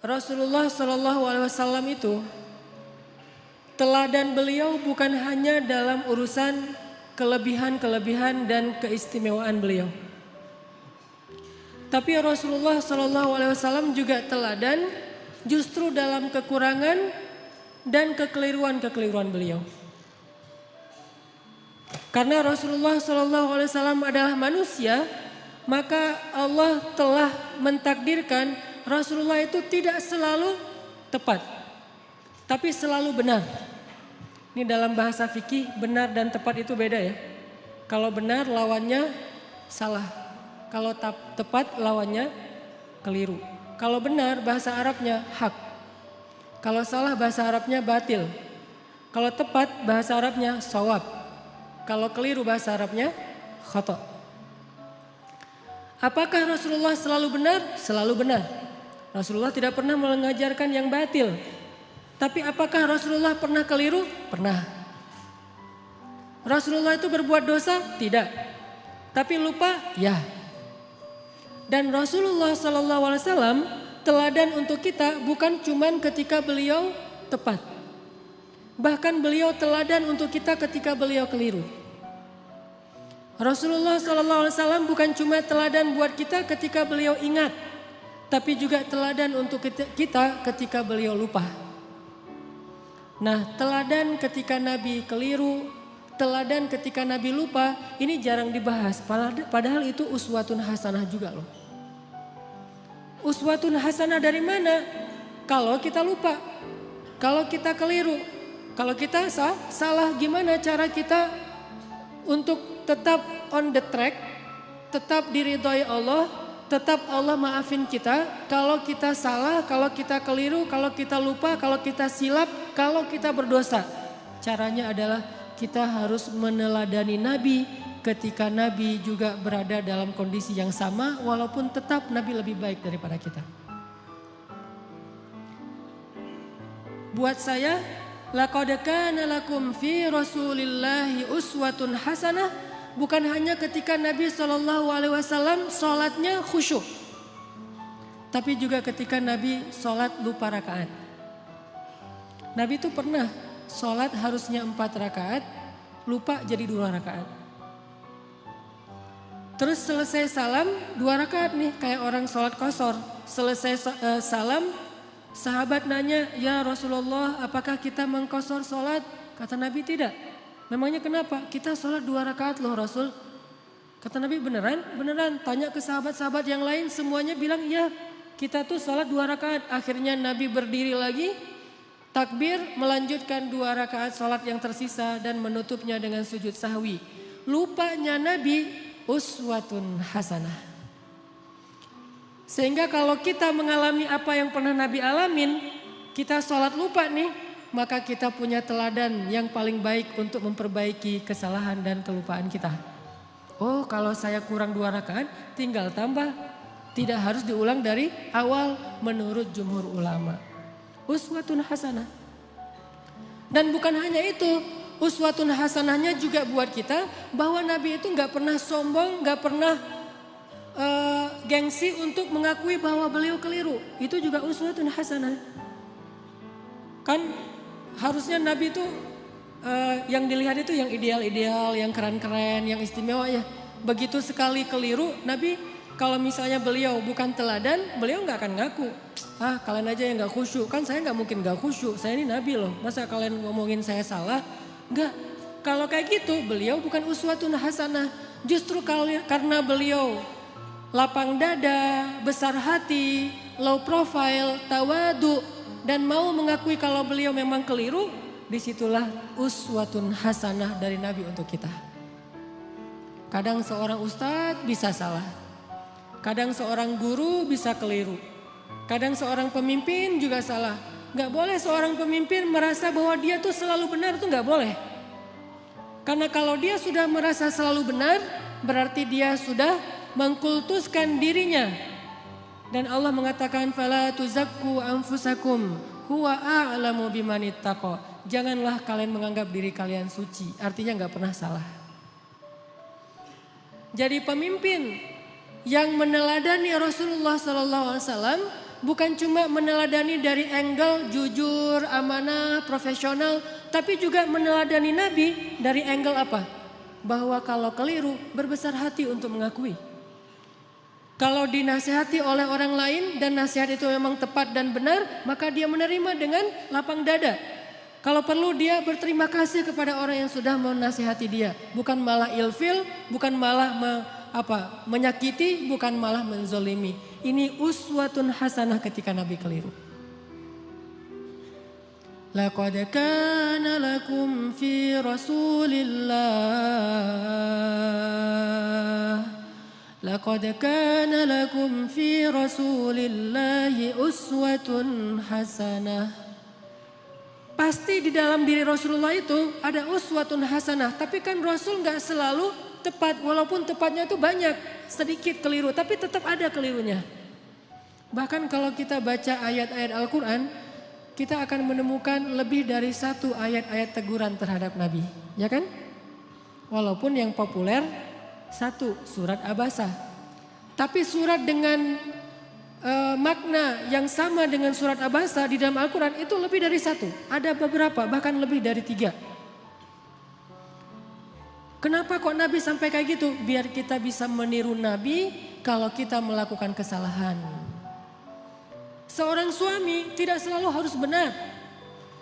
Rasulullah Shallallahu Alaihi Wasallam itu teladan beliau bukan hanya dalam urusan kelebihan-kelebihan dan keistimewaan beliau. Tapi Rasulullah Shallallahu Alaihi Wasallam juga teladan justru dalam kekurangan dan kekeliruan-kekeliruan beliau. Karena Rasulullah Shallallahu Alaihi Wasallam adalah manusia, maka Allah telah mentakdirkan Rasulullah itu tidak selalu tepat, tapi selalu benar. Ini dalam bahasa fikih, benar dan tepat itu beda ya. Kalau benar lawannya salah, kalau tepat lawannya keliru. Kalau benar bahasa Arabnya hak, kalau salah bahasa Arabnya batil. Kalau tepat bahasa Arabnya shawab, kalau keliru bahasa Arabnya khata'. Apakah Rasulullah selalu benar? Selalu benar. Rasulullah tidak pernah mengajarkan yang batil. Tapi apakah Rasulullah pernah keliru? Pernah. Rasulullah itu berbuat dosa? Tidak. Tapi lupa? Ya. Dan Rasulullah SAW teladan untuk kita bukan cuma ketika beliau tepat. Bahkan beliau teladan untuk kita ketika beliau keliru. Rasulullah SAW bukan cuma teladan buat kita ketika beliau ingat, tapi juga teladan untuk kita ketika beliau lupa. Nah, teladan ketika Nabi keliru, teladan ketika Nabi lupa, ini jarang dibahas. Padahal itu uswatun hasanah juga loh. Uswatun hasanah dari mana? Kalau kita lupa, kalau kita keliru, kalau kita salah, gimana cara kita untuk tetap on the track, tetap diridhoi Allah, tetap Allah maafin kita. Kalau kita salah, kalau kita keliru, kalau kita lupa, kalau kita silap, kalau kita berdosa. Caranya adalah kita harus meneladani Nabi ketika Nabi juga berada dalam kondisi yang sama, walaupun tetap Nabi lebih baik daripada kita. Buat saya, laqad kana lakum fi Rasulillahi uswatun hasanah. Bukan hanya ketika Nabi SAW sholatnya khusyuk, tapi juga ketika Nabi sholat lupa rakaat. Nabi itu pernah sholat harusnya 4 rakaat, lupa jadi 2 rakaat. Terus selesai salam 2 rakaat nih, kayak orang sholat qashar. Selesai salam, sahabat nanya, ya Rasulullah, apakah kita mengqashar sholat? Kata Nabi tidak. Memangnya kenapa? Kita sholat 2 rakaat loh Rasul. Kata Nabi beneran? Beneran. Tanya ke sahabat-sahabat yang lain, semuanya bilang iya. Kita tuh sholat 2 rakaat. Akhirnya Nabi berdiri lagi, takbir, melanjutkan 2 rakaat sholat yang tersisa dan menutupnya dengan sujud sahwi. Lupanya Nabi uswatun hasanah. Sehingga kalau kita mengalami apa yang pernah Nabi alamin, kita sholat lupa nih, maka kita punya teladan yang paling baik untuk memperbaiki kesalahan dan kelupaan kita. Oh, kalau saya kurang 2 rakaat, tinggal tambah. Tidak harus diulang dari awal menurut jumhur ulama. Uswatun hasanah. Dan bukan hanya itu, uswatun hasanahnya juga buat kita bahwa Nabi itu gak pernah sombong, gak pernah gengsi untuk mengakui bahwa beliau keliru. Itu juga uswatun hasanah. Kan harusnya Nabi itu yang dilihat itu yang ideal-ideal, yang keren-keren, yang istimewa ya. Begitu sekali keliru, Nabi kalau misalnya beliau bukan teladan, beliau gak akan ngaku. Ah, kalian aja yang gak khusyuk, kan saya gak mungkin gak khusyuk, saya ini Nabi loh. Masa kalian ngomongin saya salah? Enggak, kalau kayak gitu beliau bukan uswatun hasanah. Justru karena beliau lapang dada, besar hati, low profile, tawadu, dan mau mengakui kalau beliau memang keliru, disitulah uswatun hasanah dari Nabi untuk kita. Kadang seorang ustadz bisa salah, kadang seorang guru bisa keliru, kadang seorang pemimpin juga salah. Gak boleh seorang pemimpin merasa bahwa dia tuh selalu benar, tuh gak boleh. Karena kalau dia sudah merasa selalu benar, berarti dia sudah mengkultuskan dirinya. Dan Allah mengatakan fala tuzakku anfusakum huwa a'lamu bimanittaqa. Janganlah kalian menganggap diri kalian suci, artinya enggak pernah salah. Jadi pemimpin yang meneladani Rasulullah SAW bukan cuma meneladani dari angle jujur, amanah, profesional, tapi juga meneladani Nabi dari angle apa? Bahwa kalau keliru berbesar hati untuk mengakui. Kalau dinasihati oleh orang lain dan nasihat itu memang tepat dan benar, maka dia menerima dengan lapang dada. Kalau perlu dia berterima kasih kepada orang yang sudah menasihati dia, bukan malah ilfil, bukan malah menyakiti, bukan malah menzolimi. Ini uswatun hasanah ketika Nabi keliru. Laqad kana lakum fi Rasulillah Laqad kana lakum fi Rasulillahi uswatun hasanah. Pasti di dalam diri Rasulullah itu ada uswatun hasanah, tapi kan Rasul nggak selalu tepat, walaupun tepatnya itu banyak, sedikit keliru, tapi tetap ada kelirunya. Bahkan kalau kita baca ayat-ayat Al-Quran, kita akan menemukan lebih dari satu ayat-ayat teguran terhadap Nabi, ya kan? Walaupun yang populer satu, surat Abasa. Tapi surat dengan makna yang sama dengan surat Abasa di dalam Al-Quran itu lebih dari satu. Ada beberapa, bahkan lebih dari 3. Kenapa kok Nabi sampai kayak gitu? Biar kita bisa meniru Nabi kalau kita melakukan kesalahan. Seorang suami tidak selalu harus benar.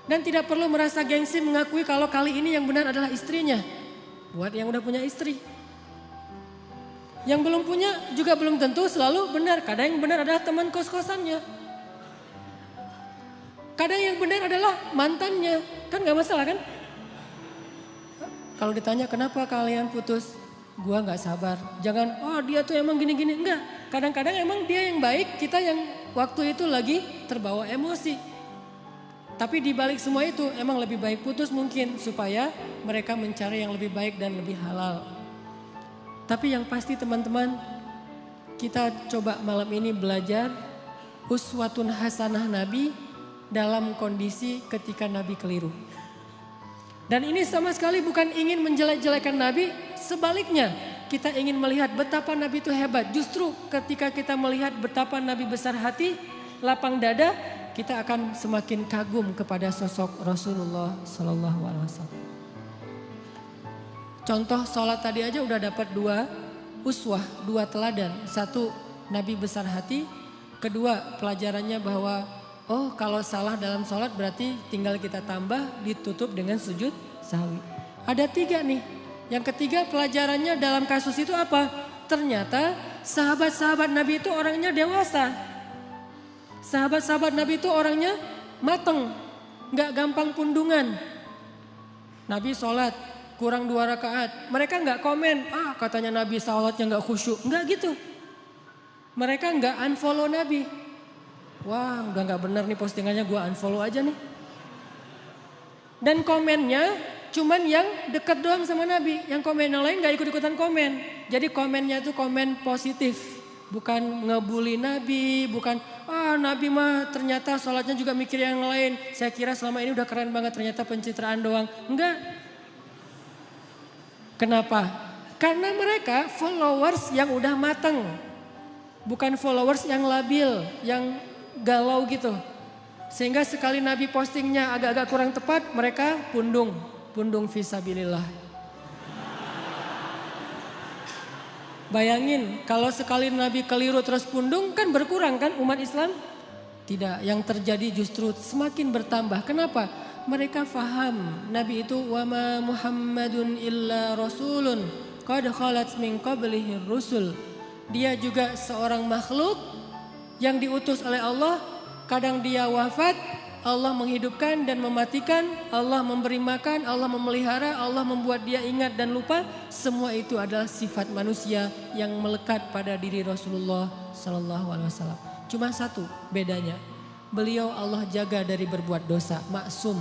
Dan tidak perlu merasa gengsi mengakui kalau kali ini yang benar adalah istrinya. Buat yang udah punya istri. Yang belum punya juga belum tentu selalu benar. Kadang yang benar adalah teman kos-kosannya. Kadang yang benar adalah mantannya. Kan gak masalah kan? Kalau ditanya kenapa kalian putus? Gua gak sabar. Jangan, oh dia tuh emang gini-gini. Enggak, kadang-kadang emang dia yang baik, kita yang waktu itu lagi terbawa emosi. Tapi di balik semua itu emang lebih baik putus mungkin. Supaya mereka mencari yang lebih baik dan lebih halal. Tapi yang pasti teman-teman, kita coba malam ini belajar uswatun hasanah Nabi dalam kondisi ketika Nabi keliru. Dan ini sama sekali bukan ingin menjelek-jelekan Nabi, sebaliknya kita ingin melihat betapa Nabi itu hebat. Justru ketika kita melihat betapa Nabi besar hati, lapang dada, kita akan semakin kagum kepada sosok Rasulullah Sallallahu Alaihi Wasallam. Contoh sholat tadi aja udah dapat 2 uswah, 2 teladan. 1, Nabi besar hati. 2, pelajarannya bahwa oh kalau salah dalam sholat berarti tinggal kita tambah ditutup dengan sujud sahwi. Ada 3 nih. Yang ketiga pelajarannya dalam kasus itu apa? Ternyata sahabat-sahabat Nabi itu orangnya dewasa. Sahabat-sahabat Nabi itu orangnya mateng. Gak gampang pundungan. Nabi sholat kurang 2 rakaat. Mereka gak komen, katanya Nabi sholatnya gak khusyuk. Enggak gitu. Mereka gak unfollow Nabi. Wah udah gak bener nih postingannya, gue unfollow aja nih. Dan komennya cuman yang deket doang sama Nabi. Yang komen yang lain gak ikut-ikutan komen. Jadi komennya itu komen positif. Bukan ngebully Nabi, bukan Nabi mah ternyata sholatnya juga mikir yang lain. Saya kira selama ini udah keren banget, ternyata pencitraan doang. Enggak. Kenapa? Karena mereka followers yang udah mateng. Bukan followers yang labil, yang galau gitu. Sehingga sekali Nabi postingnya agak-agak kurang tepat, mereka pundung fisabilillah. Bayangin kalau sekali Nabi keliru terus pundung kan berkurang kan umat Islam? Tidak, yang terjadi justru semakin bertambah. Kenapa? Mereka faham Nabi itu wama Muhammadun illa rasulun qad khalat min qablihi rusul. Dia juga seorang makhluk yang diutus oleh Allah. Kadang dia wafat, Allah menghidupkan dan mematikan, Allah memberi makan, Allah memelihara, Allah membuat dia ingat dan lupa. Semua itu adalah sifat manusia yang melekat pada diri Rasulullah Sallallahu Alaihi Wasallam. Cuma satu bedanya, beliau Allah jaga dari berbuat dosa, maksum.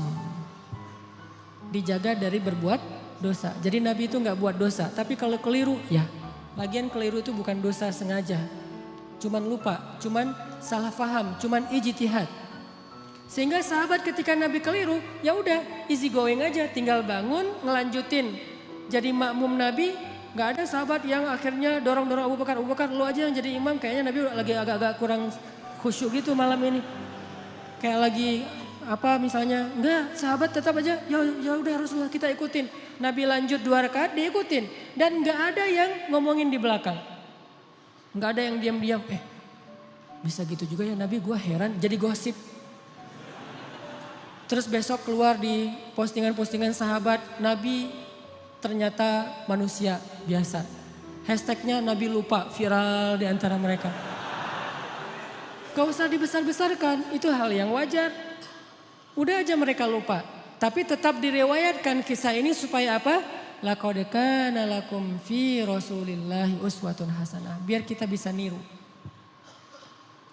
Dijaga dari berbuat dosa. Jadi Nabi itu gak buat dosa, tapi kalau keliru ya. Lagian keliru itu bukan dosa sengaja. Cuman lupa, cuman salah faham, cuman ijtihad. Sehingga sahabat ketika Nabi keliru, ya udah easy going aja, tinggal bangun, ngelanjutin. Jadi makmum Nabi, gak ada sahabat yang akhirnya dorong-dorong Abu Bakar, lu aja yang jadi imam, kayaknya Nabi lagi agak-agak kurang khusyuk gitu malam ini. Kayak lagi apa misalnya, enggak sahabat tetap aja, ya udah Rasulullah kita ikutin. Nabi lanjut 2 rakaat diikutin. Dan enggak ada yang ngomongin di belakang. Enggak ada yang diam-diam, bisa gitu juga ya Nabi, gue heran, jadi gosip. Terus besok keluar di postingan-postingan sahabat, Nabi ternyata manusia biasa. Hashtagnya Nabi lupa, viral di antara mereka. Gak usah dibesar-besarkan, itu hal yang wajar. Udah aja mereka lupa. Tapi tetap direwayatkan kisah ini supaya apa? Laqad kana lakum fi Rasulillahi uswatun hasanah. Biar kita bisa niru.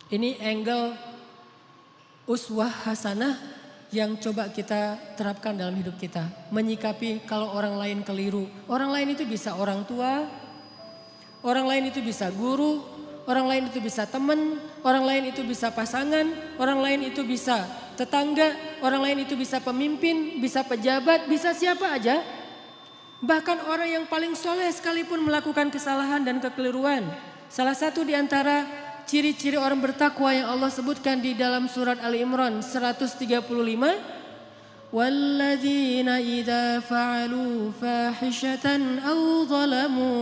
Ini angle uswah hasanah yang coba kita terapkan dalam hidup kita. Menyikapi kalau orang lain keliru. Orang lain itu bisa orang tua, orang lain itu bisa guru, orang lain itu bisa teman, orang lain itu bisa pasangan, orang lain itu bisa tetangga, orang lain itu bisa pemimpin, bisa pejabat, bisa siapa aja. Bahkan orang yang paling soleh sekalipun melakukan kesalahan dan kekeliruan. Salah satu di antara ciri-ciri orang bertakwa yang Allah sebutkan di dalam surat Ali Imran 135. Walladzina idza fa'alu fahishatan aw zalamu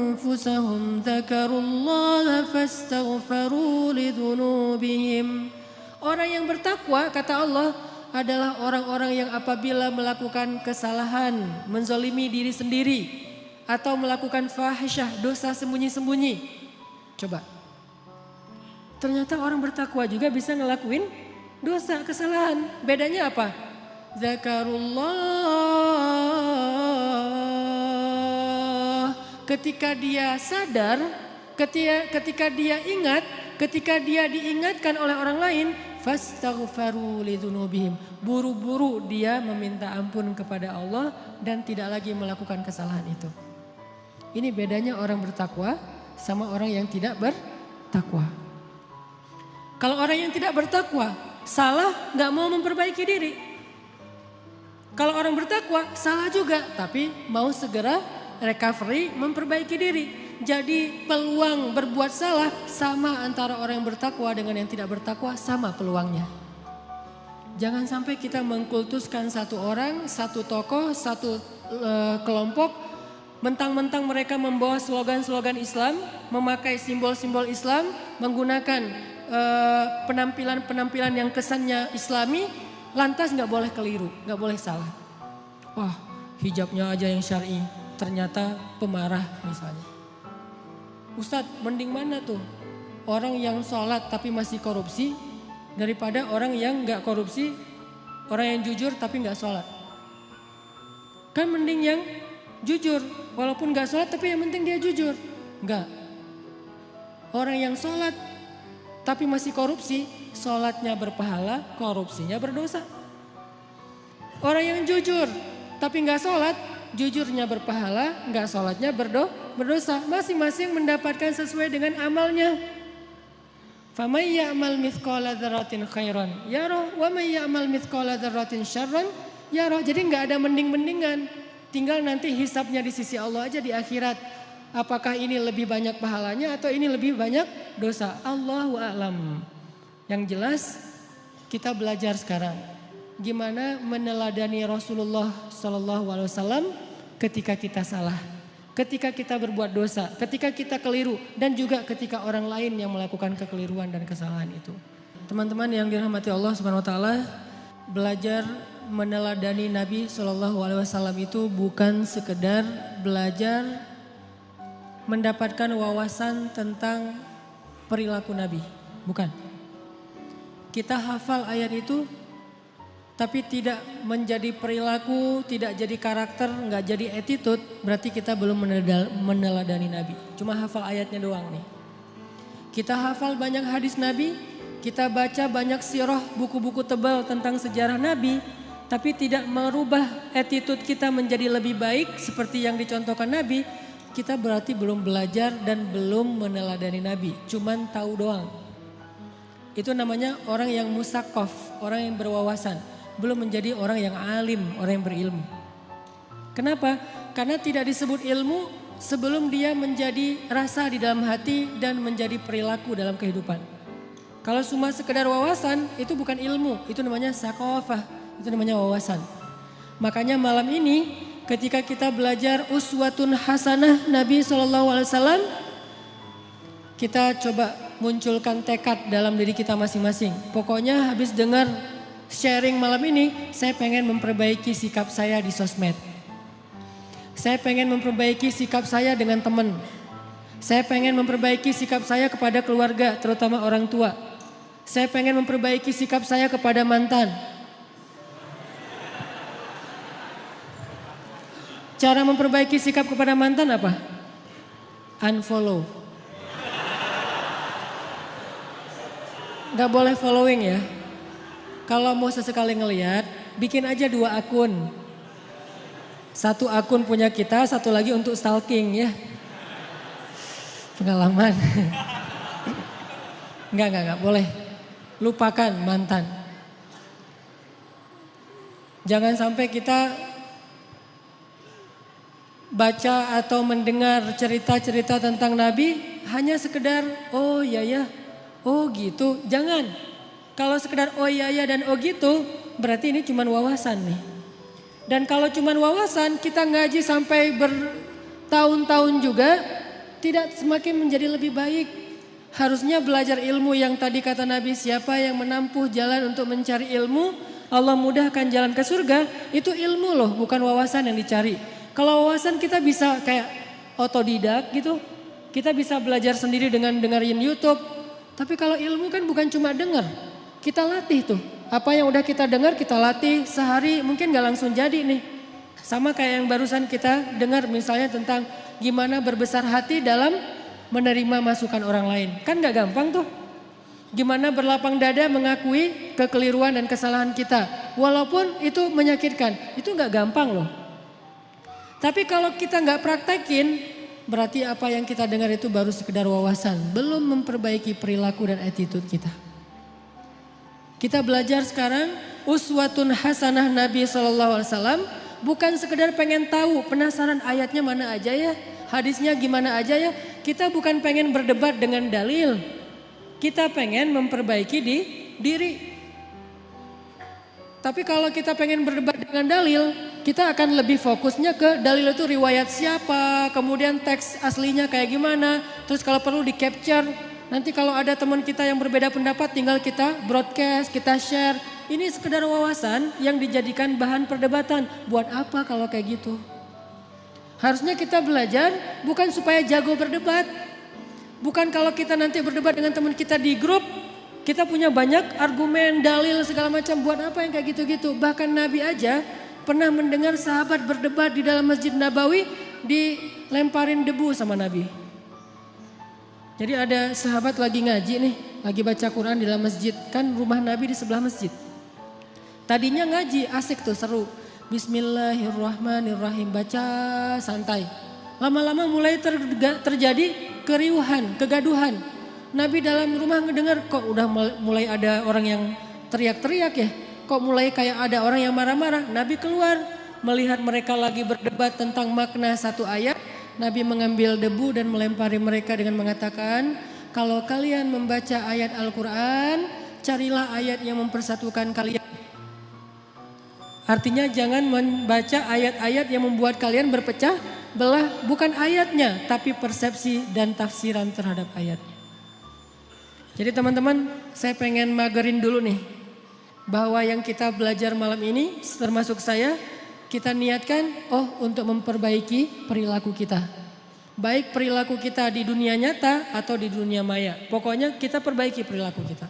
anfusahum dzakarullaha fastaghfaru lidzunubihim. Orang yang bertakwa kata Allah adalah orang-orang yang apabila melakukan kesalahan, menzalimi diri sendiri atau melakukan fahisyah, dosa sembunyi-sembunyi. Coba. Ternyata orang bertakwa juga bisa ngelakuin dosa, kesalahan. Bedanya apa? Zakarullah. Ketika dia sadar, ketika dia ingat, ketika dia diingatkan oleh orang lain, fastaghfaru lidzunubihim. Buru-buru dia meminta ampun kepada Allah dan tidak lagi melakukan kesalahan itu. Ini bedanya orang bertakwa sama orang yang tidak bertakwa. Kalau orang yang tidak bertakwa, salah gak mau memperbaiki diri. Kalau orang bertakwa, salah juga tapi mau segera recovery, memperbaiki diri. Jadi peluang berbuat salah sama antara orang yang bertakwa dengan yang tidak bertakwa, sama peluangnya. Jangan sampai kita mengkultuskan satu orang, satu tokoh, satu kelompok. Mentang-mentang mereka membawa slogan-slogan Islam, memakai simbol-simbol Islam, menggunakan penampilan-penampilan yang kesannya Islami, lantas gak boleh keliru, gak boleh salah. Wah, hijabnya aja yang syar'i, ternyata pemarah misalnya. Ustadz, mending mana tuh? Orang yang sholat tapi masih korupsi daripada orang yang gak korupsi, orang yang jujur tapi gak sholat. Kan mending yang jujur, walaupun gak sholat tapi yang penting dia jujur. Enggak. Orang yang sholat tapi masih korupsi, sholatnya berpahala, korupsinya berdosa. Orang yang jujur tapi gak sholat, jujurnya berpahala, gak sholatnya berdosa. Masing-masing mendapatkan sesuai dengan amalnya. Famay ya'mal mithqala dzarratin khairan yarah wa may ya'mal mithqala dzarratin syarran yarah. Jadi gak ada mending-mendingan. Tinggal nanti hisabnya di sisi Allah aja di akhirat. Apakah ini lebih banyak pahalanya atau ini lebih banyak dosa? Allahu a'lam. Yang jelas kita belajar sekarang gimana meneladani Rasulullah SAW ketika kita salah, ketika kita berbuat dosa, ketika kita keliru, dan juga ketika orang lain yang melakukan kekeliruan dan kesalahan itu. Teman-teman yang dirahmati Allah Subhanahu Wa Taala, belajar meneladani Nabi SAW itu bukan sekedar belajar mendapatkan wawasan tentang perilaku Nabi, bukan. Kita hafal ayat itu, tapi tidak menjadi perilaku, tidak jadi karakter, nggak jadi attitude, berarti kita belum meneladani Nabi. Cuma hafal ayatnya doang nih. Kita hafal banyak hadis Nabi, kita baca banyak sirah, buku-buku tebal tentang sejarah Nabi, tapi tidak merubah attitude kita menjadi lebih baik seperti yang dicontohkan Nabi, kita berarti belum belajar dan belum meneladani Nabi. Cuman tahu doang. Itu namanya orang yang musaqqaf, orang yang berwawasan. Belum menjadi orang yang alim, orang yang berilmu. Kenapa? Karena tidak disebut ilmu sebelum dia menjadi rasa di dalam hati dan menjadi perilaku dalam kehidupan. Kalau cuma sekedar wawasan itu bukan ilmu, itu namanya sakofah, itu namanya wawasan. Makanya malam ini ketika kita belajar uswatun hasanah Nabi SAW, kita coba munculkan tekad dalam diri kita masing-masing. Pokoknya habis dengar sharing malam ini, saya pengen memperbaiki sikap saya di sosmed. Saya pengen memperbaiki sikap saya dengan teman. Saya pengen memperbaiki sikap saya kepada keluarga, terutama orang tua. Saya pengen memperbaiki sikap saya kepada mantan. Cara memperbaiki sikap kepada mantan apa? Unfollow. Gak boleh following ya. Kalau mau sesekali ngelihat, bikin aja 2 akun. 1 akun punya kita, 1 lagi untuk stalking ya. Pengalaman. Enggak boleh. Lupakan mantan. Jangan sampai kita baca atau mendengar cerita-cerita tentang Nabi hanya sekedar oh ya, oh gitu. Jangan. Kalau sekedar oh ya dan oh gitu berarti ini cuma wawasan nih. Dan kalau cuma wawasan kita ngaji sampai bertahun-tahun juga tidak semakin menjadi lebih baik. Harusnya belajar ilmu yang tadi kata Nabi, siapa yang menempuh jalan untuk mencari ilmu, Allah mudahkan jalan ke surga. Itu ilmu loh, bukan wawasan yang dicari. Kalau wawasan kita bisa kayak otodidak gitu. Kita bisa belajar sendiri dengan dengerin YouTube. Tapi kalau ilmu kan bukan cuma dengar. Kita latih tuh. Apa yang udah kita dengar kita latih sehari mungkin gak langsung jadi nih. Sama kayak yang barusan kita dengar misalnya tentang gimana berbesar hati dalam menerima masukan orang lain. Kan gak gampang tuh. Gimana berlapang dada mengakui kekeliruan dan kesalahan kita. Walaupun itu menyakitkan. Itu gak gampang loh. Tapi kalau kita gak praktekin berarti apa yang kita dengar itu baru sekedar wawasan. Belum memperbaiki perilaku dan attitude kita. Kita belajar sekarang uswatun hasanah Nabi SAW bukan sekedar pengen tahu penasaran ayatnya mana aja ya, hadisnya gimana aja ya. Kita bukan pengen berdebat dengan dalil, kita pengen memperbaiki diri. Tapi kalau kita pengen berdebat dengan dalil, kita akan lebih fokusnya ke dalil itu riwayat siapa, kemudian teks aslinya kayak gimana, terus kalau perlu di capture. Nanti kalau ada teman kita yang berbeda pendapat tinggal kita broadcast, kita share. Ini sekedar wawasan yang dijadikan bahan perdebatan. Buat apa kalau kayak gitu? Harusnya kita belajar bukan supaya jago berdebat. Bukan kalau kita nanti berdebat dengan teman kita di grup, kita punya banyak argumen, dalil segala macam. Buat apa yang kayak gitu-gitu? Bahkan Nabi aja pernah mendengar sahabat berdebat di dalam Masjid Nabawi dilemparin debu sama Nabi. Jadi ada sahabat lagi ngaji nih, lagi baca Quran di dalam masjid. Kan rumah Nabi di sebelah masjid. Tadinya ngaji, asik tuh, seru. Bismillahirrahmanirrahim, baca santai. Lama-lama mulai terjadi keriuhan, kegaduhan. Nabi dalam rumah ngedengar kok udah mulai ada orang yang teriak-teriak ya. Kok mulai kayak ada orang yang marah-marah. Nabi keluar melihat mereka lagi berdebat tentang makna satu ayat. Nabi mengambil debu dan melempari mereka dengan mengatakan, kalau kalian membaca ayat Al-Quran, carilah ayat yang mempersatukan kalian. Artinya jangan membaca ayat-ayat yang membuat kalian berpecah belah, bukan ayatnya, tapi persepsi dan tafsiran terhadap ayatnya. Jadi teman-teman, saya pengen magerin dulu nih, bahwa yang kita belajar malam ini, termasuk saya, kita niatkan untuk memperbaiki perilaku kita. Baik perilaku kita di dunia nyata atau di dunia maya. Pokoknya kita perbaiki perilaku kita.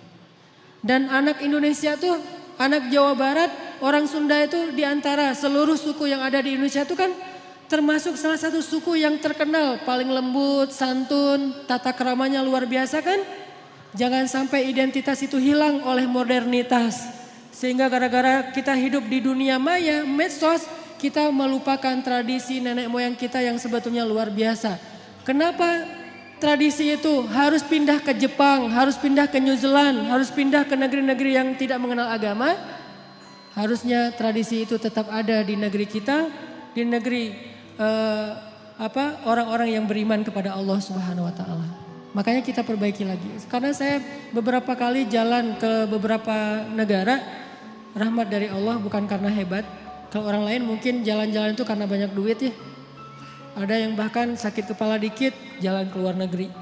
Dan anak Indonesia tuh, anak Jawa Barat, orang Sunda itu diantara seluruh suku yang ada di Indonesia itu kan termasuk salah satu suku yang terkenal. Paling lembut, santun, tata keramanya luar biasa kan. Jangan sampai identitas itu hilang oleh modernitas. Sehingga gara-gara kita hidup di dunia maya, medsos, kita melupakan tradisi nenek moyang kita yang sebetulnya luar biasa. Kenapa tradisi itu harus pindah ke Jepang, harus pindah ke New Zealand, harus pindah ke negeri-negeri yang tidak mengenal agama? Harusnya tradisi itu tetap ada di negeri kita, di negeri orang-orang yang beriman kepada Allah Subhanahu wa taala. Makanya kita perbaiki lagi. Karena saya beberapa kali jalan ke beberapa negara, rahmat dari Allah bukan karena hebat. Kalau orang lain mungkin jalan-jalan itu karena banyak duit ya. Ada yang bahkan sakit kepala dikit jalan ke luar negeri.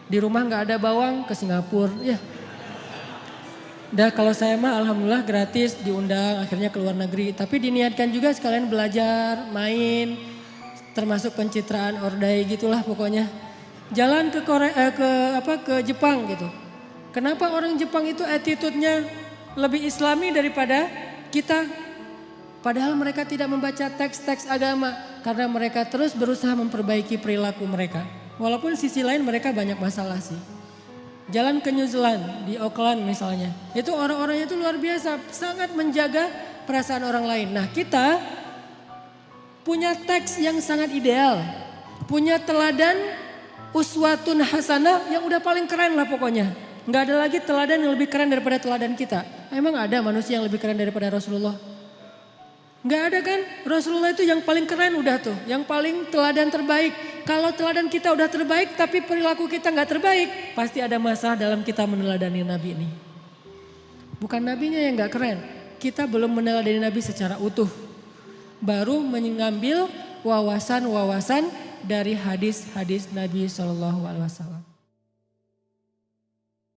Di rumah nggak ada bawang ke Singapura ya. Kalau saya mah alhamdulillah gratis diundang akhirnya ke luar negeri. Tapi diniatkan juga sekalian belajar, main, termasuk pencitraan ordai gitulah pokoknya. Jalan ke Korea, ke Jepang gitu. Kenapa orang Jepang itu attitude-nya lebih islami daripada kita? Padahal mereka tidak membaca teks-teks agama karena mereka terus berusaha memperbaiki perilaku mereka. Walaupun sisi lain mereka banyak masalah sih. Jalan ke New Zealand, di Auckland misalnya. Itu orang-orangnya itu luar biasa, sangat menjaga perasaan orang lain. Nah kita punya teks yang sangat ideal. Punya teladan uswatun hasanah yang udah paling keren lah pokoknya. Nggak ada lagi teladan yang lebih keren daripada teladan kita. Emang ada manusia yang lebih keren daripada Rasulullah? Nggak ada kan? Rasulullah itu yang paling keren udah tuh. Yang paling teladan terbaik. Kalau teladan kita udah terbaik tapi perilaku kita nggak terbaik. Pasti ada masalah dalam kita meneladani Nabi ini. Bukan Nabinya yang nggak keren. Kita belum meneladani Nabi secara utuh. Baru mengambil wawasan-wawasan dari hadis-hadis Nabi SAW.